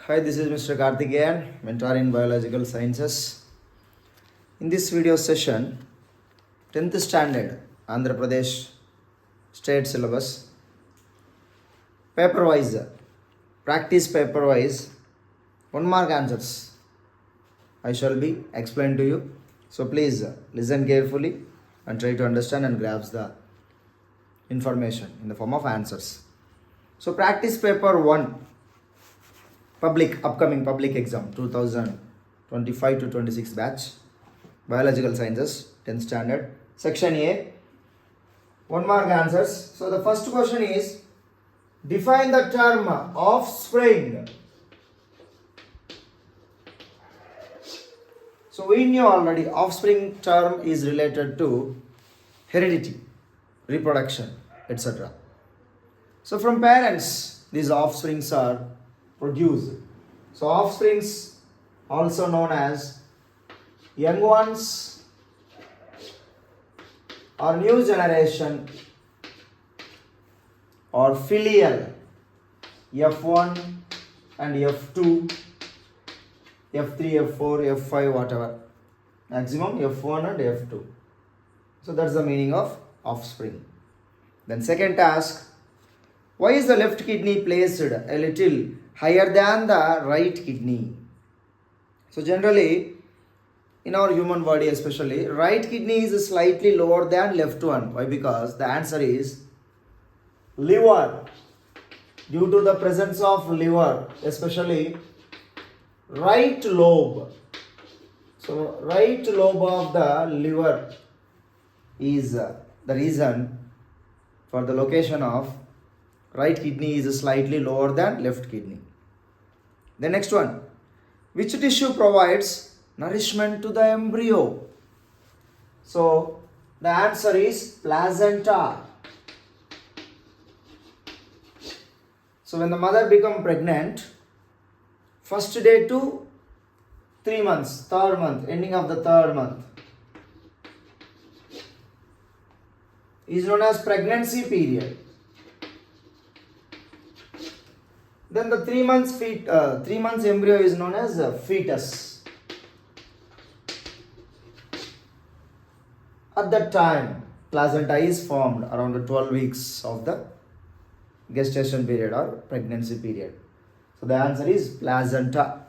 Hi, this is Mr. Karthikeyan, mentor in biological sciences. In this video session, 10th standard Andhra Pradesh state syllabus, paper wise, practice paper wise, 1 mark answers I shall be explained to you. So please listen carefully and try to understand and grasp the information in the form of answers. So practice paper 1, upcoming public exam 2025 to 26 batch, biological sciences, 10th standard, section A, 1 mark answers. So the first question is, define the term offspring. So we knew already offspring term is related to heredity, reproduction, etc. So from parents, these offsprings are produced. So offsprings, also known as young ones or new generation or filial, F1 and F2, F3, F4, F5, whatever. Maximum F1 and F2. So that's the meaning of offspring. Then second task, why is the left kidney placed a little higher than the right kidney? So generally, in our human body especially, right kidney is slightly lower than left one. Why? Because the answer is liver. Due to the presence of liver, especially right lobe. So right lobe of the liver is the reason for the location of right kidney is slightly lower than left kidney. The next one, which tissue provides nourishment to the embryo? So the answer is placenta. So when the mother becomes pregnant, first day to 3 months, third month, ending of the third month is known as pregnancy period. Then the 3 months 3 months embryo is known as fetus. At that time, placenta is formed around the 12 weeks of the gestation period or pregnancy period. So the answer is placenta.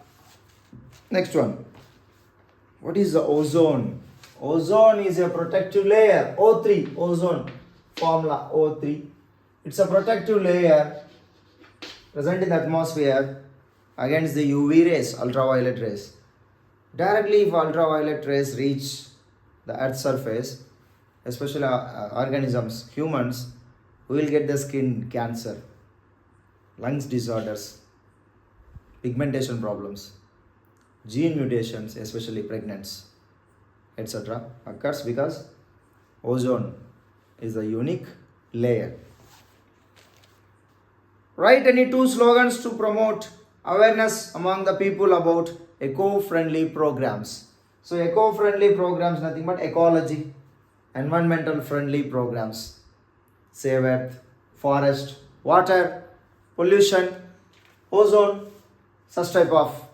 Next one. What is the ozone? Ozone is a protective layer. O3, ozone, formula O3. It's a protective layer present in the atmosphere against the UV rays, ultraviolet rays. Directly if ultraviolet rays reach the earth's surface, especially organisms, humans, we will get the skin cancer, lungs disorders, pigmentation problems, gene mutations, especially pregnancy, etc. occurs because ozone is a unique layer. Write any 2 slogans to promote awareness among the people about eco-friendly programs. So eco-friendly programs, nothing but ecology, environmental friendly programs. Save earth, forest, water, pollution, ozone, such type of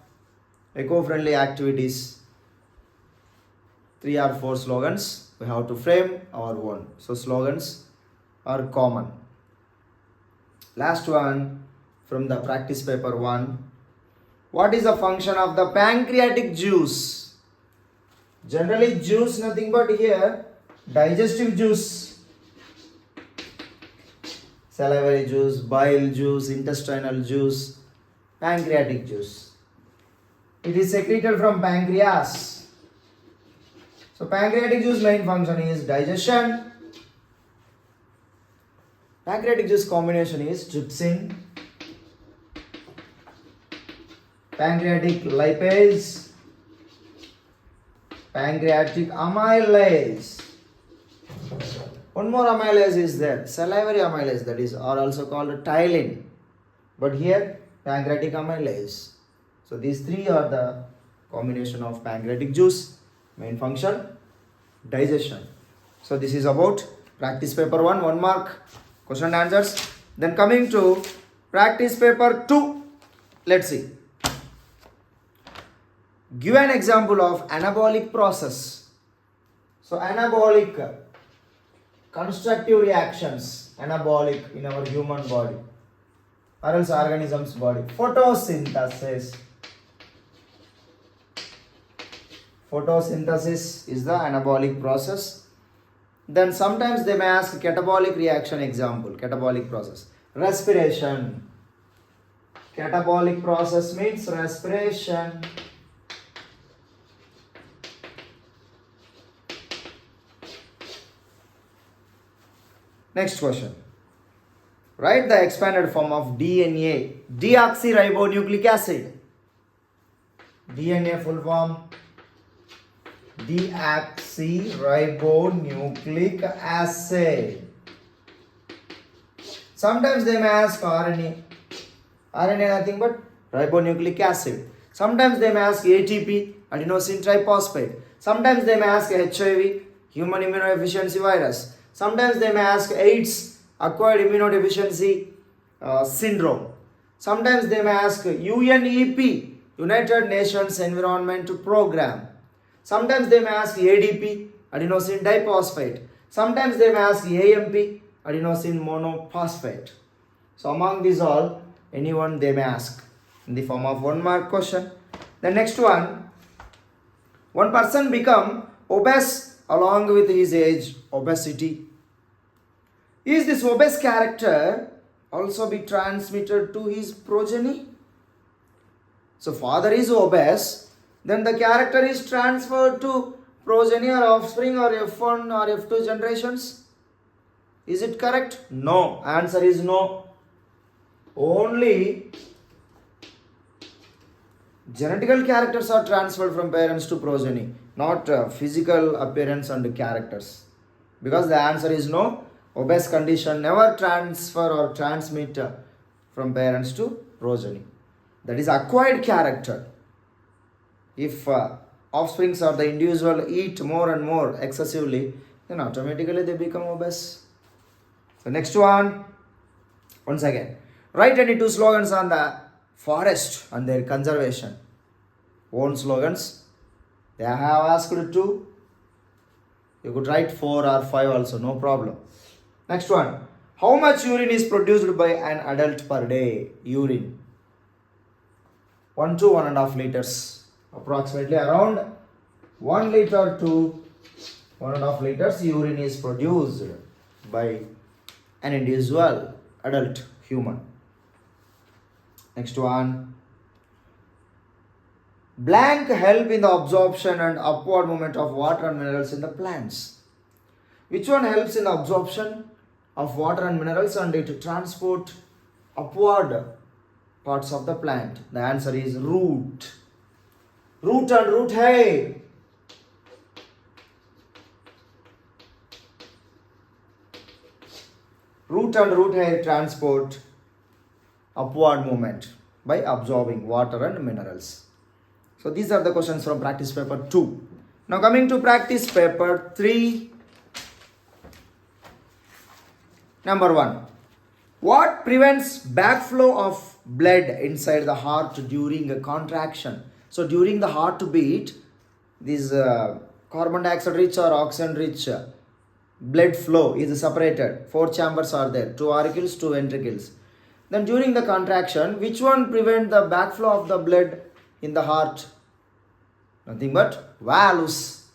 eco-friendly activities. 3 or 4 slogans we have to frame our own. So slogans are common. Last one from the practice paper 1. What is the function of the pancreatic juice? Generally juice nothing but here digestive juice, salivary juice, bile juice, intestinal juice, pancreatic juice. It is secreted from pancreas. So pancreatic juice main function is digestion. Pancreatic juice combination is trypsin, pancreatic lipase, pancreatic amylase. One more amylase is there, salivary amylase, that is, or also called ptyalin. But here pancreatic amylase. So these 3 are the combination of pancreatic juice. Main function digestion. So this is about practice paper 1, 1 mark. Question and answers. Then coming to practice paper 2. Let's see. Give an example of anabolic process. So anabolic, constructive reactions, anabolic in our human body or else organism's body. Photosynthesis. Photosynthesis is the anabolic process. Then sometimes they may ask catabolic reaction example, catabolic process. Respiration. Catabolic process means respiration. Next question. Write the expanded form of DNA, deoxyribonucleic acid. DNA full form, deoxyribonucleic acid. Sometimes they may ask RNA. RNA nothing but ribonucleic acid. Sometimes they may ask ATP, adenosine triphosphate. Sometimes they may ask HIV, human immunodeficiency virus. Sometimes they may ask AIDS, acquired immunodeficiency syndrome. Sometimes they may ask UNEP, United Nations Environment Program. Sometimes they may ask ADP, adenosine diphosphate. Sometimes they may ask AMP, adenosine monophosphate. So among these all, anyone they may ask in the form of 1 mark question. The next one person become obese along with his age, obesity. Is this obese character also be transmitted to his progeny? So father is obese, then the character is transferred to progeny or offspring or F1 or F2 generations. Is it correct? No. Answer is no. Only genetical characters are transferred from parents to progeny, not physical appearance and characters. Because the answer is no. Obese condition never transfer or transmit from parents to progeny. That is acquired character. If offsprings or the individual eat more and more excessively, then automatically they become obese. So next one, once again, write any 2 slogans on the forest and their conservation. Own slogans. They have asked 2. You could write 4 or 5 also, no problem. Next one. How much urine is produced by an adult per day? Urine. 1 to 1.5 liters. Approximately around 1 liter to 1.5 liters urine is produced by an individual adult human. Next one. Blank help in the absorption and upward movement of water and minerals in the plants. Which one helps in the absorption of water and minerals and it transport upward parts of the plant? The answer is root. Root and root hair. Root and root hair transport upward movement by absorbing water and minerals. So these are the questions from practice paper 2. Now coming to practice paper 3. Number 1. What prevents backflow of blood inside the heart during a contraction? So during the heartbeat, this carbon dioxide rich or oxygen rich blood flow is separated. 4 chambers are there, 2 auricles, 2 ventricles. Then during the contraction, which one prevent the backflow of the blood in the heart? Nothing but valves.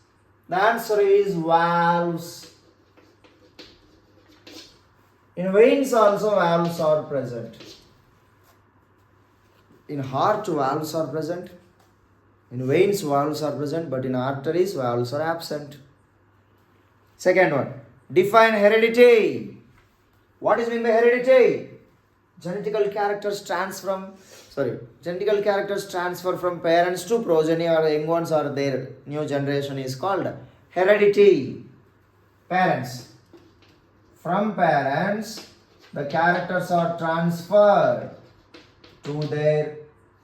The answer is valves. In veins also valves are present. In heart valves are present. In veins valves are present, but in arteries valves are absent. Second one. Define heredity. What is meant by heredity? Genetical characters transfer from parents to progeny or young ones or their new generation is called heredity. Parents. From parents, the characters are transferred to their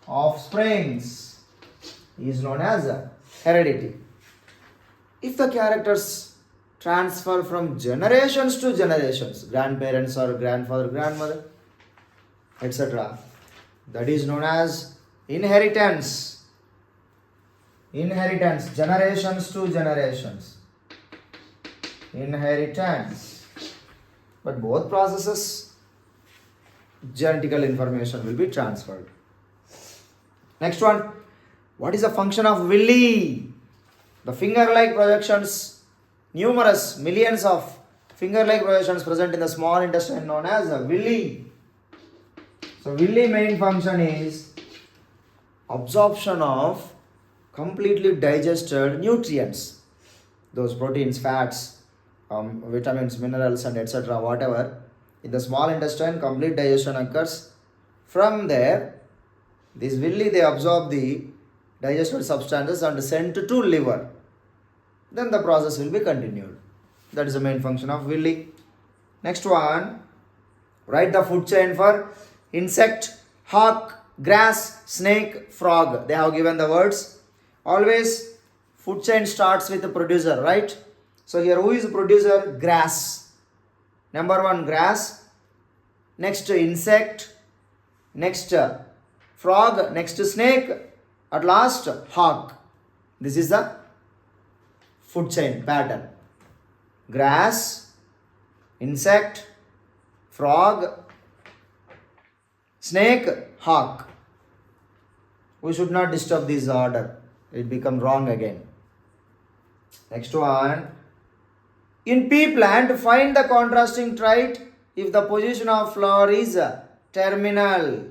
offsprings is known as heredity. If the characters transfer from generations to generations, grandparents or grandfather, grandmother, etc., that is known as inheritance. Inheritance, generations to generations. Inheritance. But both processes, genetical information will be transferred. Next one. What is the function of villi? The finger-like projections, numerous millions of finger-like projections present in the small intestine known as villi. So villi main function is absorption of completely digested nutrients. Those proteins, fats, vitamins, minerals and etc. whatever. In the small intestine, complete digestion occurs. From there, this villi, they absorb the digested substances and sent to liver. Then the process will be continued. That is the main function of villi. Next one, write the food chain for insect, hawk, grass, snake, frog. They have given the words. Always food chain starts with the producer, right? So here who is the producer? Grass. Number one, grass. Next insect. Next frog. Next snake. At last, hawk. This is the food chain pattern. Grass, insect, frog, snake, hawk. We should not disturb this order. It becomes wrong again. Next one. In pea plant, find the contrasting trait if the position of flower is terminal.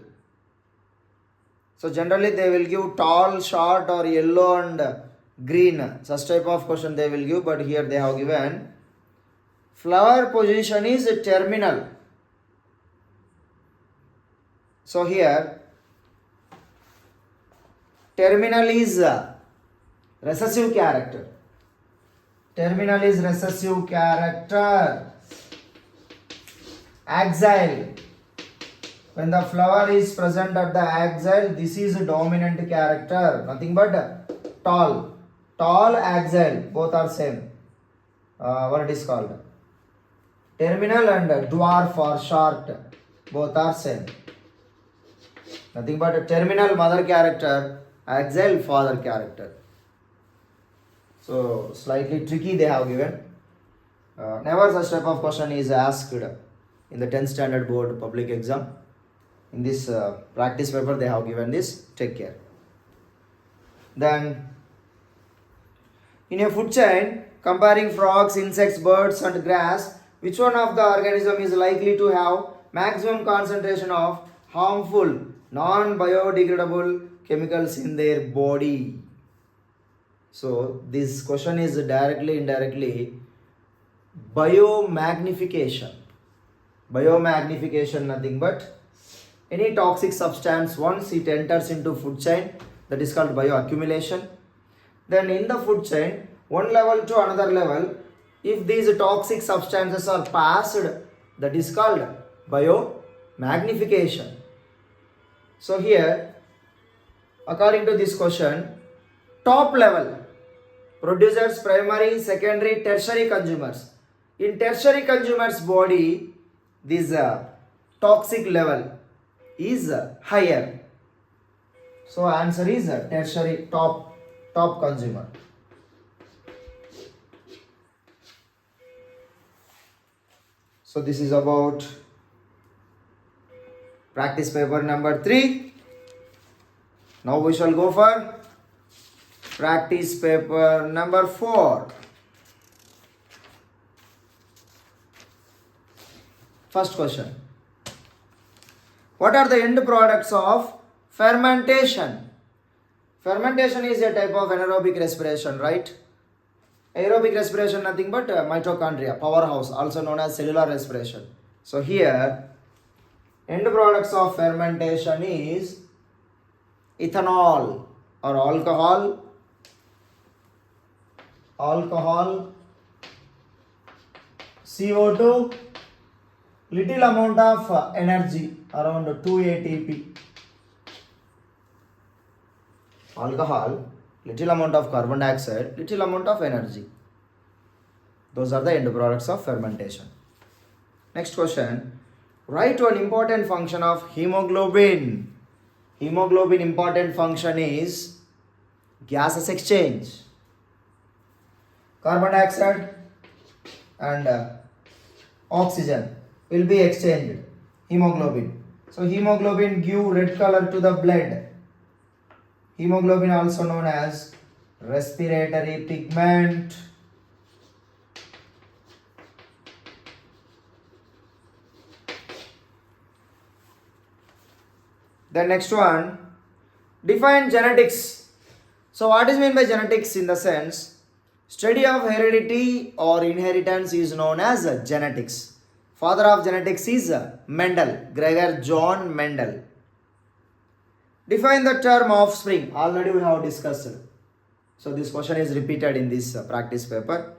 So generally they will give tall, short or yellow and green. Such type of question they will give, but here they have given flower position is terminal. So here terminal is recessive character. Terminal is recessive character. Axile. When the flower is present at the axile, this is a dominant character. Nothing but tall. Tall, axile. Both are same. What it is called? Terminal and dwarf or short. Both are same. Nothing but a terminal mother character, axile father character. So slightly tricky they have given. Never such type of question is asked in the 10th standard board public exam. In this practice paper they have given this. Take care. Then in a food chain comparing frogs, insects, birds and grass, which one of the organism is likely to have maximum concentration of harmful non-biodegradable chemicals in their body? So this question is directly indirectly biomagnification. Biomagnification, nothing but any toxic substance, once it enters into food chain, that is called bioaccumulation. Then in the food chain, one level to another level, if these toxic substances are passed, that is called biomagnification. So here, according to this question, top level, producers, primary, secondary, tertiary consumers. In tertiary consumers body, this toxic level is higher. So answer is tertiary, top consumer. So this is about practice paper number 3. Now we shall go for practice paper number 4. First question. What are the end products of fermentation? Fermentation is a type of anaerobic respiration, right? Aerobic respiration, nothing but mitochondria, powerhouse, also known as cellular respiration. So here, end products of fermentation is ethanol or alcohol, CO2, little amount of energy, around 2 ATP. Alcohol, little amount of carbon dioxide, little amount of energy. Those are the end products of fermentation. Next question. Write one important function of hemoglobin. Hemoglobin important function is gases exchange. Carbon dioxide and oxygen will be exchanged. Hemoglobin. So hemoglobin give red color to the blood. Hemoglobin also known as respiratory pigment. The next one, define genetics. So what is meant by genetics? In the sense, study of heredity or inheritance is known as genetics. Father of genetics is Mendel, Gregor John Mendel. Define the term offspring. Already we have discussed. So this question is repeated in this practice paper.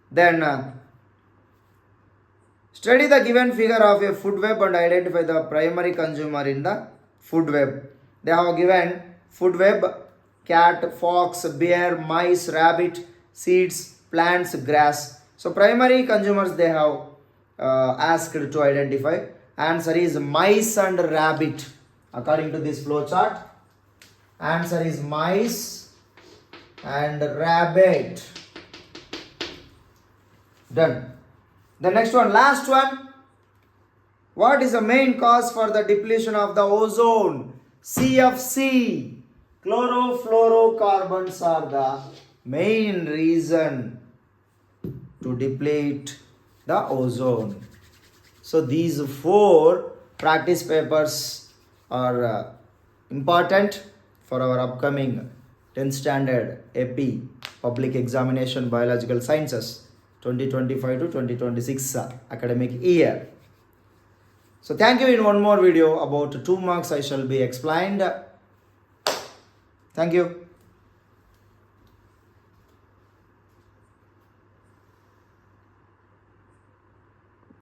Then study the given figure of a food web and identify the primary consumer in the food web. They have given food web: cat, fox, bear, mice, rabbit, seeds, plants, grass. So primary consumers they have asked to identify. Answer is mice and rabbit. According to this flow chart, answer is mice and rabbit. Done. The next one, last one. What is the main cause for the depletion of the ozone? CFC. Chlorofluorocarbons are the main reason to deplete the ozone. So these 4 practice papers are important for our upcoming 10th standard AP public examination biological sciences 2025 to 2026 academic year. So thank you. In one more video about 2 marks I shall be explained. Thank you.